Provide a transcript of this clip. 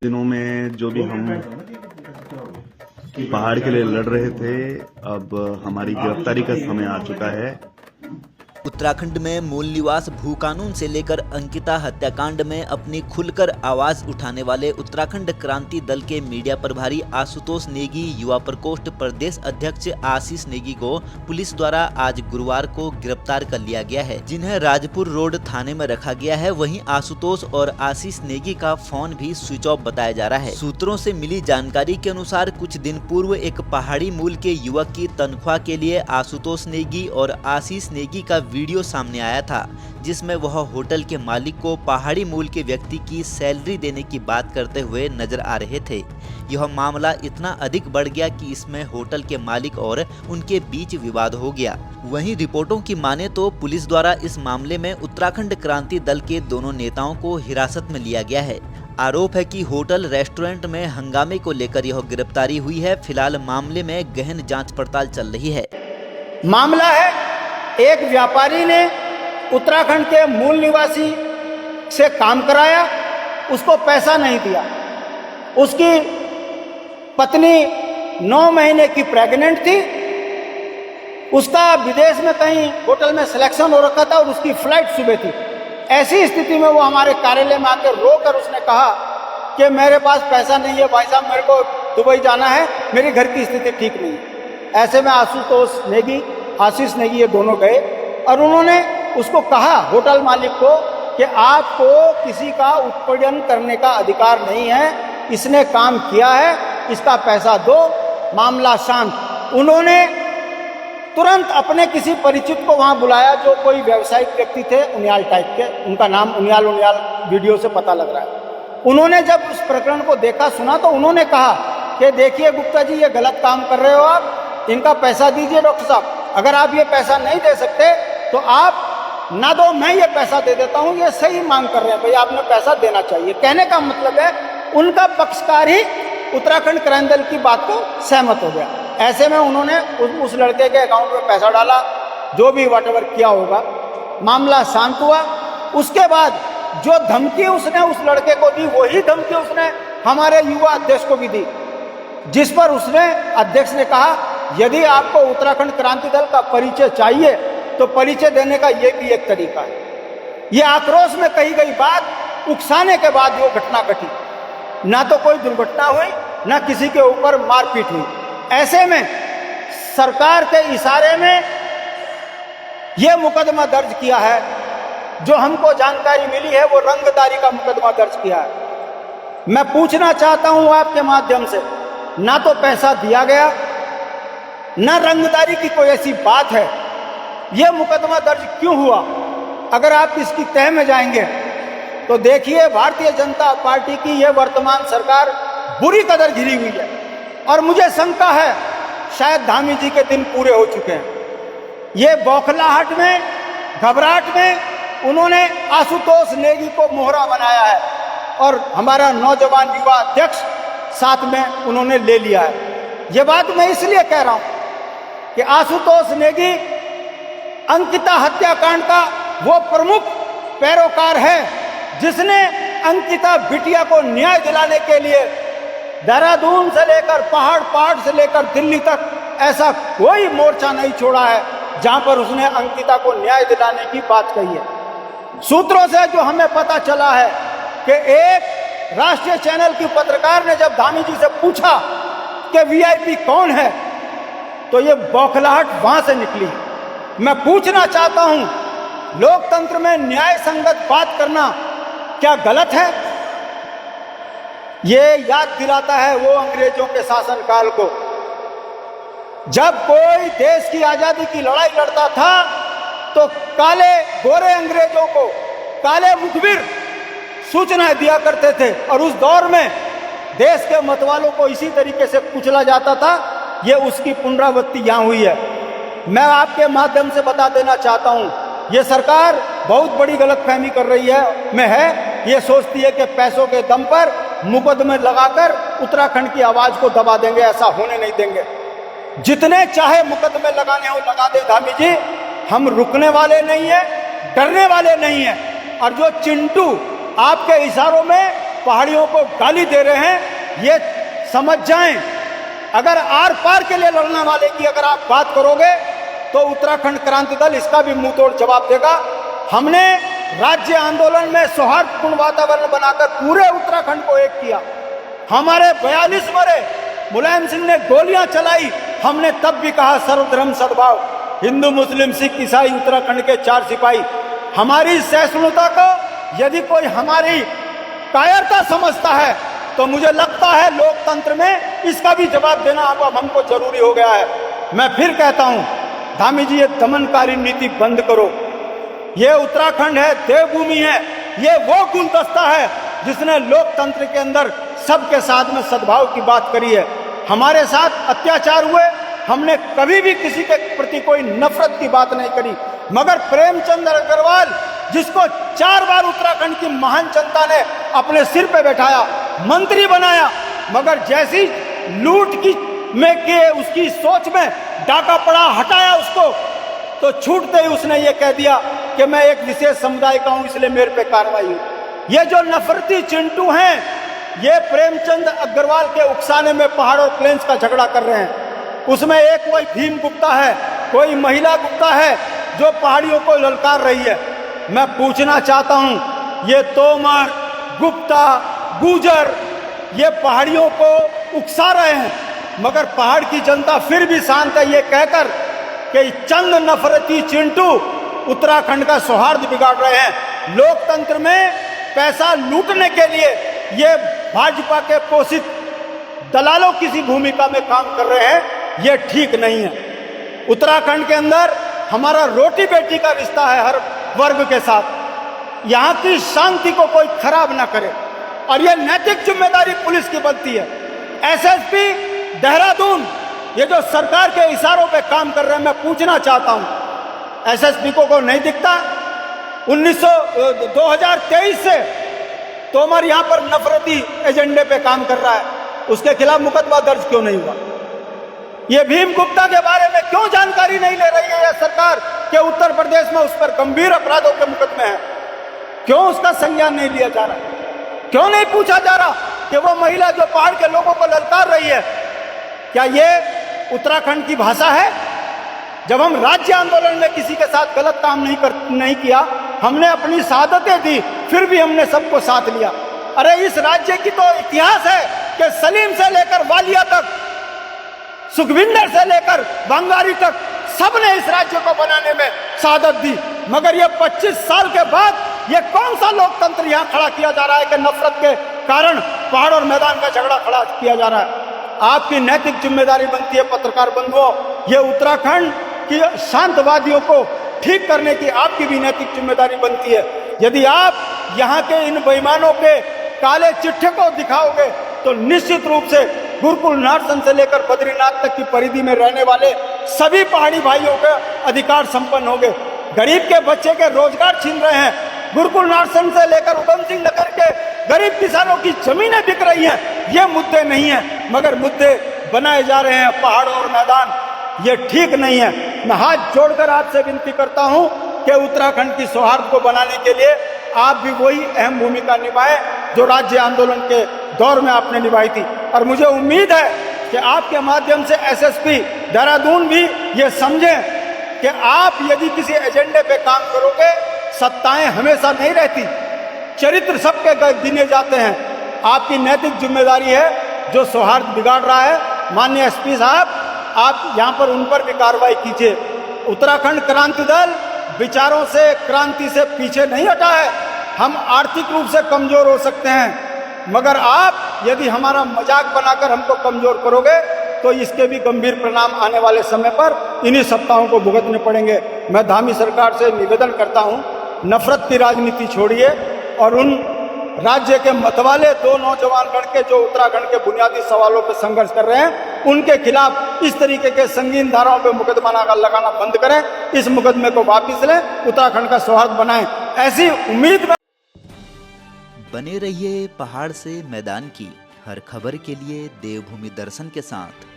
दिनों में जो भी हम पहाड़ के लिए लड़ रहे थे, अब हमारी गिरफ्तारी का समय आ चुका है। उत्तराखंड में मूल निवास भू कानून से लेकर अंकिता हत्याकांड में अपनी खुलकर आवाज उठाने वाले उत्तराखंड क्रांति दल के मीडिया प्रभारी आशुतोष नेगी, युवा प्रकोष्ठ प्रदेश अध्यक्ष आशीष नेगी को पुलिस द्वारा आज गुरुवार को गिरफ्तार कर लिया गया है, जिन्हें राजपुर रोड थाने में रखा गया है। वहीं आशुतोष और आशीष नेगी का फोन भी स्विच ऑफ बताया जा रहा है। सूत्रों से मिली जानकारी के अनुसार कुछ दिन पूर्व एक पहाड़ी मूल के युवक की तनख्वाह के लिए आशुतोष नेगी और आशीष नेगी का वीडियो सामने आया था, जिसमें वह होटल के मालिक को पहाड़ी मूल के व्यक्ति की सैलरी देने की बात करते हुए नजर आ रहे थे। यह मामला इतना अधिक बढ़ गया कि इसमें होटल के मालिक और उनके बीच विवाद हो गया। वहीं रिपोर्टों की माने तो पुलिस द्वारा इस मामले में उत्तराखंड क्रांति दल के दोनों नेताओं को हिरासत में लिया गया है। आरोप है कि होटल रेस्टोरेंट में हंगामे को लेकर यह गिरफ्तारी हुई है। फिलहाल मामले में गहन जांच पड़ताल चल रही है। मामला है, एक व्यापारी ने उत्तराखंड के मूल निवासी से काम कराया, उसको पैसा नहीं दिया। उसकी पत्नी 9 महीने की प्रेग्नेंट थी, उसका विदेश में कहीं होटल में सिलेक्शन हो रखा था और उसकी फ्लाइट सुबह थी। ऐसी स्थिति में वो हमारे कार्यालय में आकर रोकर उसने कहा कि मेरे पास पैसा नहीं है भाई साहब, मेरे को दुबई जाना है, मेरे घर की स्थिति ठीक नहीं है। ऐसे में आशुतोष नेगी, आशीष नेगी ये दोनों गए और उन्होंने उसको कहा, होटल मालिक को, कि आपको किसी का उत्पीड़न करने का अधिकार नहीं है, इसने काम किया है, इसका पैसा दो, मामला शांत। उन्होंने तुरंत अपने किसी परिचित को वहां बुलाया, जो कोई व्यावसायिक व्यक्ति थे, उनियाल टाइप के, उनका नाम उनियाल वीडियो से पता लग रहा है। उन्होंने जब उस प्रकरण को देखा सुना तो उन्होंने कहा कि देखिए गुप्ता जी, ये गलत काम कर रहे हो आप, इनका पैसा दीजिए डॉक्टर साहब। अगर आप ये पैसा नहीं दे सकते तो आप ना दो, मैं ये पैसा दे देता हूँ, ये सही मांग कर रहे हैं, भाई आपने पैसा देना चाहिए। कहने का मतलब है उनका पक्षकार ही उत्तराखंड क्रांति दल की बात को सहमत हो गया। ऐसे में उन्होंने उस लड़के के अकाउंट में पैसा डाला, जो भी वॉटएवर किया होगा, मामला शांत हुआ। उसके बाद जो धमकी उसने उस लड़के को दी, वही धमकी उसने हमारे युवा अध्यक्ष को भी दी, जिस पर उसने, अध्यक्ष ने कहा, यदि आपको उत्तराखंड क्रांति दल का परिचय चाहिए तो परिचय देने का ये भी एक तरीका है। ये आक्रोश में कही गई बात उकसाने के बाद वो घटना घटी। ना तो कोई दुर्घटना हुई, ना किसी के ऊपर मारपीट हुई। ऐसे में सरकार के इशारे में ये मुकदमा दर्ज किया है। जो हमको जानकारी मिली है वो रंगदारी का मुकदमा दर्ज किया है। मैं पूछना चाहता हूं आपके माध्यम से, ना तो पैसा दिया गया, ना रंगदारी की कोई ऐसी बात है, यह मुकदमा दर्ज क्यों हुआ? अगर आप इसकी तह में जाएंगे तो देखिए, भारतीय जनता पार्टी की यह वर्तमान सरकार बुरी कदर घिरी हुई है और मुझे शंका है शायद धामी जी के दिन पूरे हो चुके हैं। ये बौखलाहट में, घबराहट में उन्होंने आशुतोष नेगी को मोहरा बनाया है और हमारा नौजवान युवा अध्यक्ष साथ में उन्होंने ले लिया है। ये बात मैं इसलिए कह रहा हूं कि आशुतोष नेगी अंकिता हत्याकांड का वो प्रमुख पैरोकार है, जिसने अंकिता बिटिया को न्याय दिलाने के लिए देहरादून से लेकर पहाड़ से लेकर दिल्ली तक ऐसा कोई मोर्चा नहीं छोड़ा है जहां पर उसने अंकिता को न्याय दिलाने की बात कही है। सूत्रों से जो हमें पता चला है कि एक राष्ट्रीय चैनल की पत्रकार ने जब धामी जी से पूछा कि वीआईपी कौन है, तो ये बौखलाहट वहां से निकली। मैं पूछना चाहता हूं, लोकतंत्र में न्याय संगत बात करना क्या गलत है? ये याद दिलाता है वो अंग्रेजों के शासनकाल को, जब कोई देश की आजादी की लड़ाई लड़ता था तो काले गोरे अंग्रेजों को, काले मुखबिर सूचनाएं दिया करते थे और उस दौर में देश के मतवालों को इसी तरीके से कुचला जाता था। ये उसकी पुनरावृत्ति यहाँ हुई है। मैं आपके माध्यम से बता देना चाहता हूँ, ये सरकार बहुत बड़ी गलतफहमी कर रही है। ये सोचती है कि पैसों के दम पर मुकदमे लगाकर उत्तराखंड की आवाज को दबा देंगे। ऐसा होने नहीं देंगे। जितने चाहे मुकदमे लगाने हो लगा दे धामी जी, हम रुकने वाले नहीं है, डरने वाले नहीं है। और जो चिंटू आपके इशारों में पहाड़ियों को गाली दे रहे हैं, ये समझ जाएं। अगर आर पार के लिए लड़ने वाले की अगर आप बात करोगे तो उत्तराखंड क्रांति दल इसका भी मुंह तोड़ जवाब देगा। हमने राज्य आंदोलन में सौहार्दपूर्ण वातावरण बनाकर पूरे उत्तराखंड को एक किया। हमारे 42 मरे, मुलायम सिंह ने गोलियां चलाई, हमने तब भी कहा सर्वधर्म सद्भाव, हिंदू मुस्लिम सिख ईसाई उत्तराखंड के 4 सिपाही। हमारी सहिष्णुता को यदि कोई हमारी कायरता समझता है तो मुझे लगता है लोकतंत्र में इसका भी जवाब देना अब हमको जरूरी हो गया है। मैं फिर कहता हूं, धामी जी, ये दमनकारी नीति बंद करो। ये उत्तराखंड है, देवभूमि है, ये वो गुलदस्ता है जिसने लोकतंत्र के अंदर सबके साथ में सद्भाव की बात करी है। हमारे साथ अत्याचार हुए, हमने कभी भी किसी के प्रति कोई नफरत की बात नहीं करी, मगर प्रेमचंद अग्रवाल जिसको 4 बार उत्तराखंड की महान जनता ने अपने सिर पे बैठाया, मंत्री बनाया, मगर जैसी लूट की में के उसकी सोच में डाका पड़ा, हटाया उसको, तो छूटते ही उसने ये कह दिया कि मैं एक विशेष समुदाय का हूं इसलिए मेरे पे कार्रवाई हुई। ये जो नफरती चिंटू हैं, ये प्रेमचंद अग्रवाल के उकसाने में पहाड़ और प्लेन्स का झगड़ा कर रहे हैं। उसमें एक कोई भीम गुप्ता है, कोई महिला गुप्ता है जो पहाड़ियों को ललकार रही है। मैं पूछना चाहता हूं, ये तोमर, गुप्ता, गुजर ये पहाड़ियों को उकसा रहे हैं, मगर पहाड़ की जनता फिर भी शांत है ये कहकर कि चंद नफरती चिंटू उत्तराखंड का सौहार्द बिगाड़ रहे हैं। लोकतंत्र में पैसा लूटने के लिए ये भाजपा के पोषित दलालों की सी भूमिका में काम कर रहे हैं, ये ठीक नहीं है। उत्तराखंड के अंदर हमारा रोटी बेटी का रिश्ता है हर वर्ग के साथ। यहाँ की शांति को कोई खराब ना करे और ये नैतिक जिम्मेदारी पुलिस की बनती है। एसएसपी देहरादून ये जो सरकार के इशारों पे काम कर रहे हैं, मैं पूछना चाहता हूं, एसएसपी को नहीं दिखता? 2023 से तोमर यहां पर नफरती एजेंडे पे काम कर रहा है, उसके खिलाफ मुकदमा दर्ज क्यों नहीं हुआ? ये भीम गुप्ता के बारे में क्यों जानकारी नहीं ले रही है यह सरकार कि उत्तर प्रदेश में उस पर गंभीर अपराधों के मुकदमे हैं? क्यों उसका संज्ञान नहीं लिया जा रहा? क्यों नहीं पूछा जा रहा कि वो महिला जो पहाड़ के लोगों को ललकार रही है, क्या ये उत्तराखंड की भाषा है? जब हम राज्य आंदोलन में किसी के साथ गलत काम नहीं किया, हमने अपनी शहादतें दी, फिर भी हमने सबको साथ लिया। अरे इस राज्य की तो इतिहास है कि सलीम से लेकर वालिया तक, सुखविंदर से लेकर बंगारी तक, सबने इस राज्य को बनाने में शहादत दी। मगर ये 25 साल के बाद ये कौन सा लोकतंत्र यहाँ खड़ा किया जा रहा है कि नफरत के कारण पहाड़ और मैदान का झगड़ा खड़ा किया जा रहा है? आपकी नैतिक जिम्मेदारी बनती है पत्रकार बंधुओं, ये उत्तराखंड की शांतवादियों को ठीक करने की आपकी भी नैतिक जिम्मेदारी बनती है। यदि आप यहाँ के इन बेईमानों के काले चिट्ठे को दिखाओगे तो निश्चित रूप से गुरुकुल नार्सन से लेकर बद्रीनाथ तक की परिधि में रहने वाले सभी पहाड़ी भाइयों के अधिकार संपन्न होंगे। गरीब के बच्चे के रोजगार छीन रहे हैं, गुरुकुल नार्सन से लेकर उधम सिंह नगर के गरीब किसानों की जमीनें बिक रही हैं। ये मुद्दे नहीं हैं, मगर मुद्दे बनाए जा रहे हैं पहाड़ और मैदान, ये ठीक नहीं है। मैं हाथ जोड़कर आपसे विनती करता हूं कि उत्तराखंड की सौहार्द को बनाने के लिए आप भी वही अहम भूमिका निभाएं जो राज्य आंदोलन के दौर में आपने निभाई थी। और मुझे उम्मीद है कि आपके माध्यम से एसएसपी देहरादून भी ये समझें कि आप यदि किसी एजेंडे पे काम करोगे, सत्ताएं हमेशा नहीं रहती, चरित्र सबके गिने जाते हैं। आपकी नैतिक जिम्मेदारी है, जो सौहार्द बिगाड़ रहा है, माननीय एसपी साहब, आप यहाँ पर उन पर भी कार्रवाई कीजिए। उत्तराखंड क्रांति दल विचारों से, क्रांति से पीछे नहीं हटा है। हम आर्थिक रूप से कमजोर हो सकते हैं, मगर आप यदि हमारा मजाक बनाकर हमको कमजोर करोगे तो इसके भी गंभीर परिणाम आने वाले समय पर इन्हीं सत्ताओं को भुगतने पड़ेंगे। मैं धामी सरकार से निवेदन करता हूं, नफरत की राजनीति छोड़िए और उन राज्य के मतवाले 2 नौजवान लड़के जो उत्तराखंड के बुनियादी सवालों पर संघर्ष कर रहे हैं, उनके खिलाफ इस तरीके के संगीन धाराओं पर मुकदमा लगाना बंद करें, इस मुकदमे को वापस लें, उत्तराखंड का सौहार्द बनाएं, ऐसी उम्मीद। बने रहिए पहाड़ से मैदान की हर खबर के लिए देवभूमि दर्शन के साथ।